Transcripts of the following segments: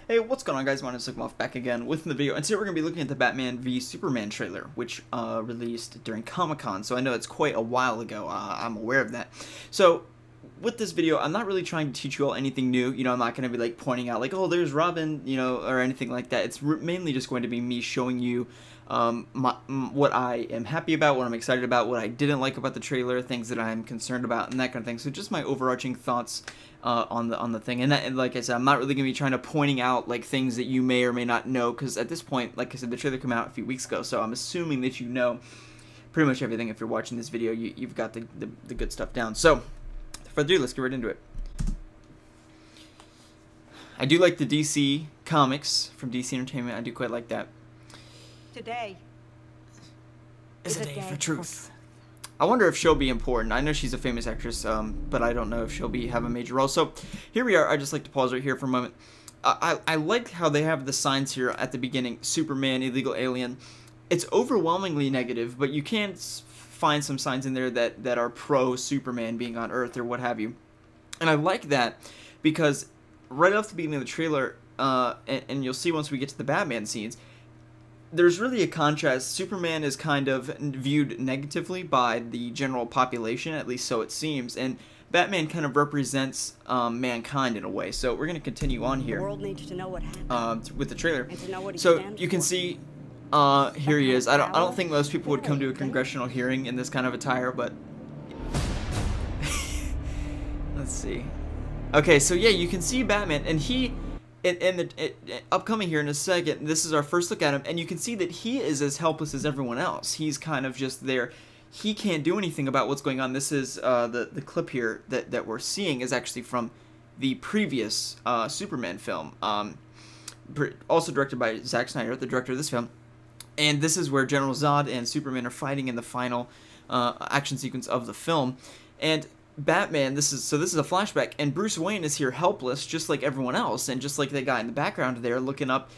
Hey, what's going on, guys? My name is Slikk, back again with the video, and today we're going to be looking at the Batman v Superman trailer, which released during Comic-Con, so I know it's quite a while ago. I'm aware of that. So, with this video, I'm not really trying to teach you all anything new. You know, I'm not going to be, like, pointing out, like, oh, there's Robin, you know, or anything like that. It's mainly just going to be me showing you what I am happy about, what I'm excited about, what I didn't like about the trailer, things that I'm concerned about, and that kind of thing. So just my overarching thoughts on the thing. And like I said, I'm not really going to be trying to pointing out like things that you may or may not know, because at this point, like I said, the trailer came out a few weeks ago, so I'm assuming that you know pretty much everything. If you're watching this video, you've got the good stuff down. So, without further ado, let's get right into it. I do like the DC comics from DC Entertainment. I do quite like that. Today is a day for truth. I wonder if she'll be important. I know she's a famous actress, but I don't know if she'll have a major role. So here we are. I just like to pause right here for a moment. I like how they have the signs here at the beginning: Superman, illegal alien. It's overwhelmingly negative, but you can find some signs in there that are pro Superman being on Earth or what have you. And I like that because right off the beginning of the trailer, and you'll see once we get to the Batman scenes, there's really a contrast. Superman is kind of viewed negatively by the general population, at least so it seems, and Batman kind of represents mankind in a way. So we're going to continue on here. The world needs to know what happened, with the trailer. and to know what he So stands you can for. see here he is. I don't think most people would come to a congressional hearing in this kind of attire, but let's see. Okay, so yeah, you can see Batman, and he in the upcoming here in a second, this is our first look at him, and you can see that he is as helpless as everyone else. He's kind of just there. He can't do anything about what's going on. This is the clip here that we're seeing is actually from the previous Superman film, also directed by Zack Snyder, the director of this film. And this is where General Zod and Superman are fighting in the final action sequence of the film. And Batman, this is a flashback, and Bruce Wayne is here helpless, just like everyone else, and just like the guy in the background there looking up,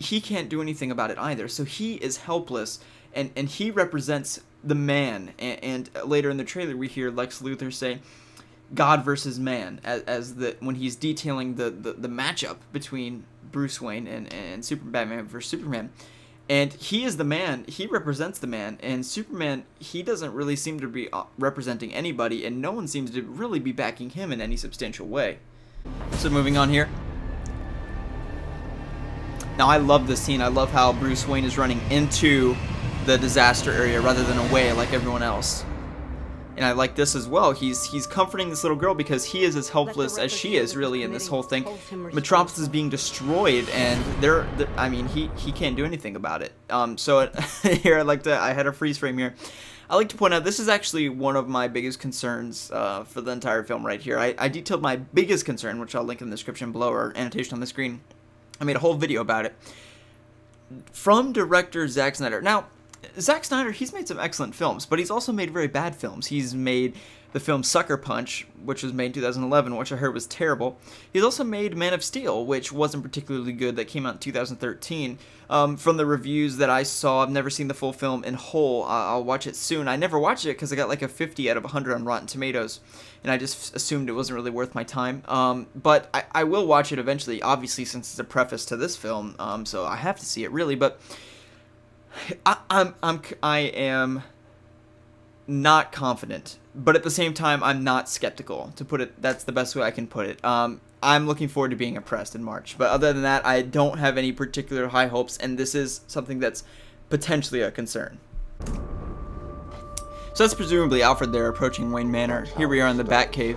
he can't do anything about it either. So he is helpless, and he represents the man. And later in the trailer, we hear Lex Luthor say, "God versus man," when he's detailing the matchup between Bruce Wayne and Batman versus Superman. And he is the man, he represents the man, and Superman, he doesn't really seem to be representing anybody, and no one seems to really be backing him in any substantial way. So moving on here. Now I love this scene. I love how Bruce Wayne is running into the disaster area rather than away like everyone else. And I like this as well. He's comforting this little girl because he is as helpless as she is, really, in this whole thing. Metropolis is being destroyed, and I mean, he can't do anything about it. So here I had a freeze frame here. I like to point out this is actually one of my biggest concerns for the entire film right here. I detailed my biggest concern, which I'll link in the description below or annotation on the screen. I made a whole video about it. From director Zack Snyder. Now, Zack Snyder, he's made some excellent films, but he's also made very bad films. He's made the film Sucker Punch, which was made in 2011, which I heard was terrible. He's also made Man of Steel, which wasn't particularly good, that came out in 2013. From the reviews that I saw, I've never seen the full film in whole. I'll watch it soon. I never watched it because I got like a 50 out of 100 on Rotten Tomatoes, and I just assumed it wasn't really worth my time. But I will watch it eventually, obviously, since it's a preface to this film, so I have to see it, really, but I am not confident, but at the same time, I'm not skeptical, to put it. That's the best way I can put it. I'm looking forward to being impressed in March, but other than that, I don't have any particular high hopes, and this is something that's potentially a concern. So that's presumably Alfred there approaching Wayne Manor. Here we are in the Batcave.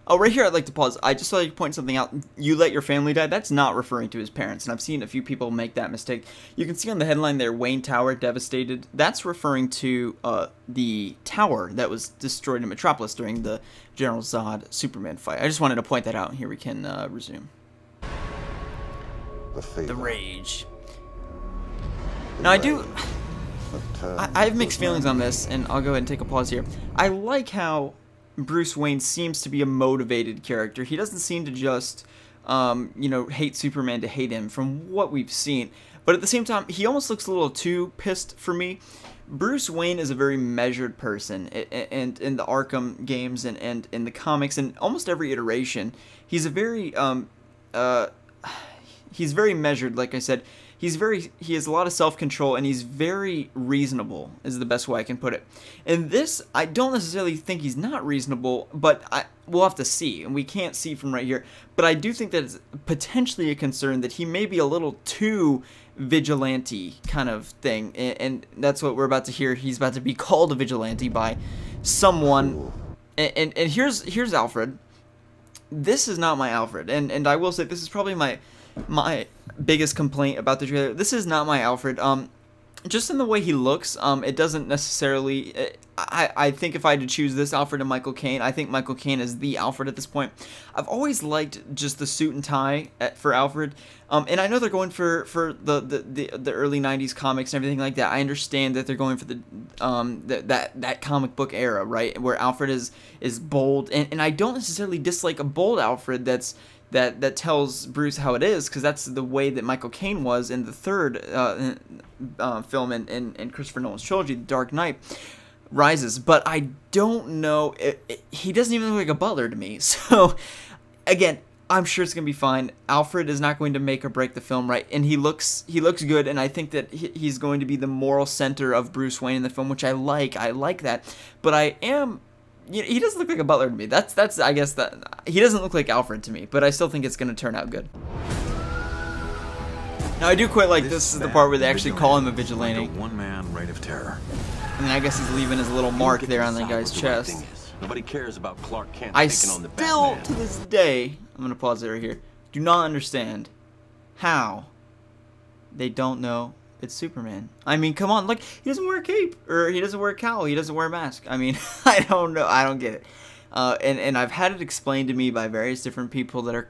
Oh, right here I'd like to pause. I just like to point something out. "You let your family die," that's not referring to his parents, and I've seen a few people make that mistake. You can see on the headline there, "Wayne Tower devastated." That's referring to the tower that was destroyed in Metropolis during the General Zod Superman fight. I just wanted to point that out, and here we can resume. The rage. Now I have mixed feelings on this, and I'll go ahead and take a pause here. I like how Bruce Wayne seems to be a motivated character. He doesn't seem to just, you know, hate Superman to hate him from what we've seen. But at the same time, he almost looks a little too pissed for me. Bruce Wayne is a very measured person, and in the Arkham games and in the comics and almost every iteration, he's a very he's very measured, like I said. He has a lot of self-control, and he's very reasonable, is the best way I can put it. And this, I don't necessarily think he's not reasonable, but we'll have to see, and we can't see from right here. But I do think that it's potentially a concern that he may be a little too vigilante kind of thing, and that's what we're about to hear. He's about to be called a vigilante by someone, and here's Alfred. This is not my Alfred, and I will say this is probably my biggest complaint about the trailer. This is not my Alfred. Just in the way he looks, it doesn't necessarily. I think if I had to choose this Alfred and Michael Caine, I think Michael Caine is the Alfred at this point. I've always liked just the suit and tie for Alfred, and I know they're going for the early '90s comics and everything like that. I understand that they're going for that comic book era, right, where Alfred is bold, and I don't necessarily dislike a bold Alfred that tells Bruce how it is, because that's the way that Michael Caine was in the third film in Christopher Nolan's trilogy, The Dark Knight Rises. But I don't know, he doesn't even look like a butler to me. So again, I'm sure it's gonna be fine. Alfred is not going to make or break the film, right? And he looks good, and I think that he's going to be the moral center of Bruce Wayne in the film, which I like that. But I am. He doesn't look like a butler to me. That's I guess that he doesn't look like Alfred to me, but I still think it's going to turn out good. Now I do quite like this is the part where they actually call him a vigilante. One-man reign of terror. And then I guess he's leaving his little mark there on the guy's chest. Nobody cares about Clark Kent I taking on the still, Batman. to this day, I'm going to pause it right here, do not understand how they don't know it's Superman. I mean, come on, look, he doesn't wear a cape, or he doesn't wear a cowl, he doesn't wear a mask. I mean, I don't know, I don't get it. And I've had it explained to me by various different people that are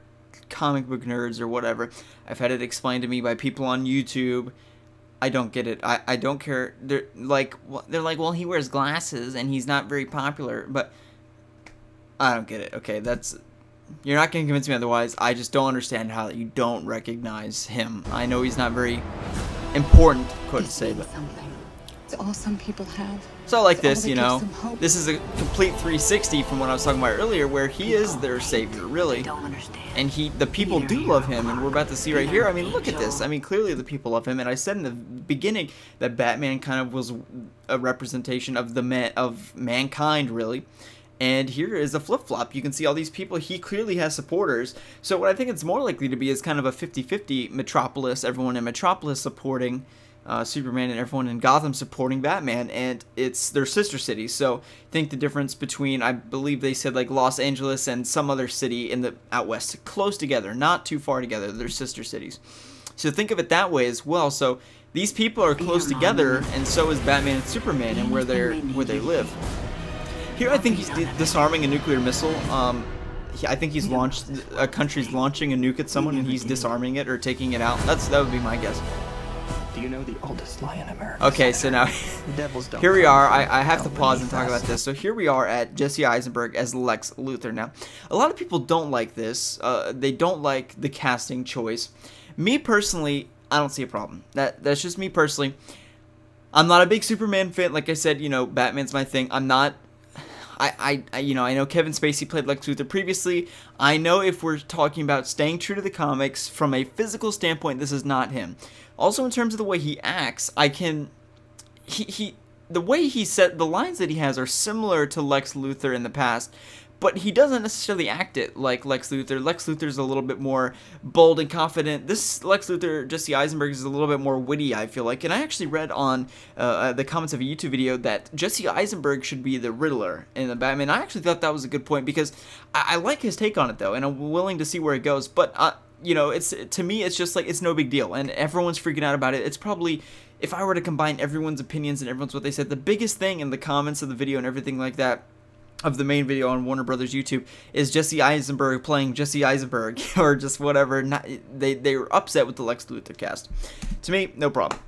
comic book nerds or whatever. I've had it explained to me by people on YouTube. I don't get it. I don't care. They're like, well, he wears glasses and he's not very popular, but I don't get it. Okay, you're not going to convince me otherwise. I just don't understand how you don't recognize him. I know he's not very important, quote to say, but it's all some people have. So like this, you know, this is a complete 360 from what I was talking about earlier, where he is their savior, really, and the people do love him, and we're about to see right here. I mean, look at this. I mean, clearly the people love him, and I said in the beginning that Batman kind of was a representation of mankind, really. And here is a flip-flop. You can see all these people. He clearly has supporters. So what I think it's more likely to be is kind of a 50-50 Metropolis. Everyone in Metropolis supporting Superman and everyone in Gotham supporting Batman. And it's their sister cities. So think the difference between, I believe they said like Los Angeles and some other city in the out west. Close together, not too far together. They're sister cities. So think of it that way as well. So these people are close together, and so is Batman and Superman and where they live. Here, I think he's disarming a nuclear missile. I think he's a country's launching a nuke at someone, and he's disarming it or taking it out. That would be my guess. Do you know the oldest lie in America? Okay, so now here we are. I have to pause and talk about this. So here we are at Jesse Eisenberg as Lex Luthor. Now, a lot of people don't like this. They don't like the casting choice. Me personally, I don't see a problem. That's just me personally. I'm not a big Superman fan. Like I said, you know, Batman's my thing. I'm not. I know Kevin Spacey played Lex Luthor previously. I know if we're talking about staying true to the comics from a physical standpoint, this is not him. Also, in terms of the way he acts, the way he said the lines that he has are similar to Lex Luthor in the past, but he doesn't necessarily act it like Lex Luthor. Lex Luthor's a little bit more bold and confident. This Lex Luthor, Jesse Eisenberg, is a little bit more witty, I feel like. And I actually read on the comments of a YouTube video that Jesse Eisenberg should be the Riddler in the Batman. I actually thought that was a good point, because I like his take on it, though, and I'm willing to see where it goes. But, you know, to me, it's just like, it's no big deal, and everyone's freaking out about it. It's probably, if I were to combine everyone's opinions and everyone's what they said, the biggest thing in the comments of the video and everything like that, of the main video on Warner Brothers YouTube, is Jesse Eisenberg playing Jesse Eisenberg, or just whatever. They were upset with the Lex Luthor cast. To me, no problem.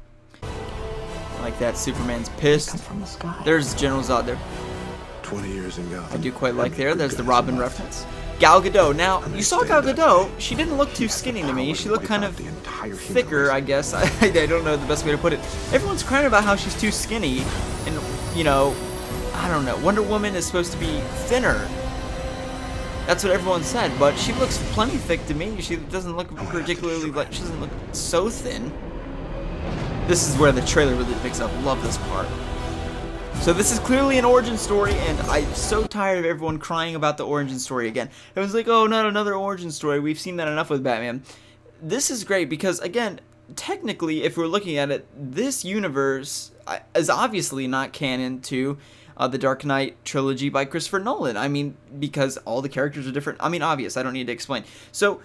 Like that, Superman's pissed. There's generals out there. 20 years in Gotham. I do quite like there. There's the Robin reference. Gal Gadot. Now, you saw Gal Gadot. She didn't look too skinny to me. She looked kind of thicker, I guess. I don't know the best way to put it. Everyone's crying about how she's too skinny, and, you know, I don't know. Wonder Woman is supposed to be thinner. That's what everyone said, but she looks plenty thick to me. She doesn't look particularly like, she doesn't look so thin. This is where the trailer really picks up. Love this part. So this is clearly an origin story, and I'm so tired of everyone crying about the origin story again. Everyone's like, oh, not another origin story. We've seen that enough with Batman. This is great because, again, technically, if we're looking at it, this universe is obviously not canon to the Dark Knight trilogy by Christopher Nolan. I mean, because all the characters are different. I mean, obvious. I don't need to explain. So,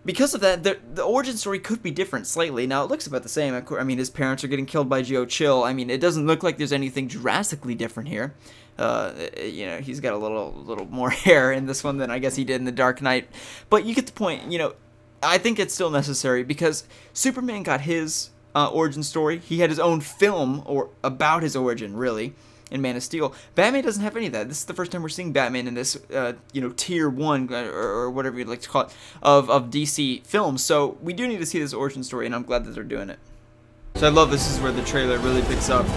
because of that, the origin story could be different slightly. Now, it looks about the same. I mean, his parents are getting killed by Joe Chill. I mean, it doesn't look like there's anything drastically different here. You know, he's got a little more hair in this one than I guess he did in the Dark Knight. But you get the point. You know, I think it's still necessary because Superman got his origin story. He had his own film about his origin, really, in Man of Steel. Batman doesn't have any of that. This is the first time we're seeing Batman in this, you know, tier 1 or whatever you'd like to call it of DC films. So we do need to see this origin story, and I'm glad that they're doing it. So I love this is where the trailer really picks up.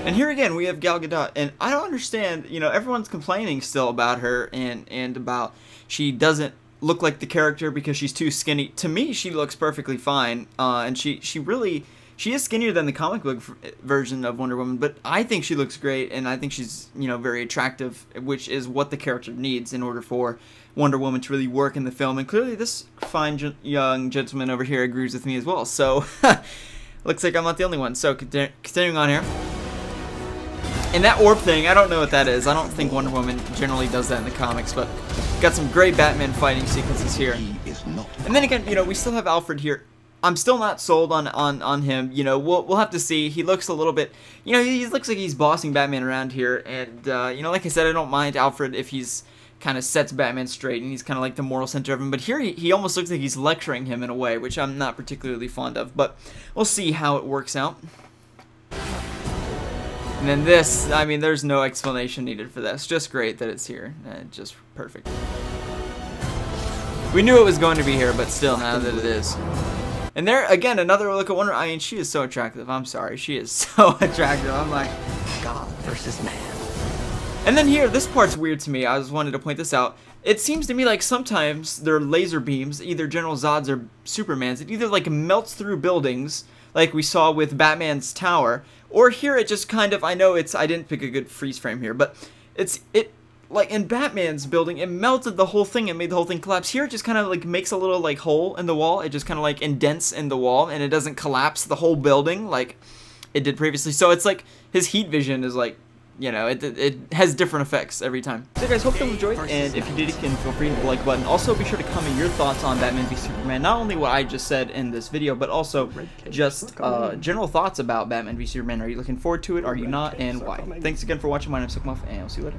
And here again we have Gal Gadot, and I don't understand. You know, everyone's complaining still about her and about she doesn't look like the character because she's too skinny. To me, she looks perfectly fine, and she is skinnier than the comic book version of Wonder Woman, but I think she looks great, and I think she's, you know, very attractive, which is what the character needs in order for Wonder Woman to really work in the film. And clearly this fine young gentleman over here agrees with me as well. So, looks like I'm not the only one. So, continuing on here. And that orb thing, I don't know what that is. I don't think Wonder Woman generally does that in the comics, but got some great Batman fighting sequences here. And then again, you know, we still have Alfred here. I'm still not sold on him. You know, we'll have to see. He looks a little bit, you know, he looks like he's bossing Batman around here. And, you know, like I said, I don't mind Alfred if he's kind of sets Batman straight and he's kind of like the moral center of him. But here he almost looks like he's lecturing him in a way, which I'm not particularly fond of. But we'll see how it works out. And then this, I mean, there's no explanation needed for this. Just great that it's here. Just perfect. We knew it was going to be here, but still, now that it is. And there, again, another look at Wonder. I mean, she is so attractive. I'm sorry. She is so attractive. I'm like, God versus man. And then here, this part's weird to me. I just wanted to point this out. It seems to me like sometimes their laser beams, either General Zod's or Superman's, it either like melts through buildings, like we saw with Batman's tower, or here it just kind of, I know it's, I didn't pick a good freeze frame here, but it like in Batman's building, it melted the whole thing and made the whole thing collapse. Here it just kind of like makes a little like hole in the wall. It just kind of like indents in the wall, and it doesn't collapse the whole building like it did previously. So it's like his heat vision is like, you know, it has different effects every time. So guys, hope you enjoyed, and if you did, you can feel free to hit the like button. Also, be sure to comment your thoughts on Batman v Superman. Not only what I just said in this video, but also just general thoughts about Batman v Superman. Are you looking forward to it? Are you not? And why? Thanks again for watching. My name's Slikk, and I'll see you later.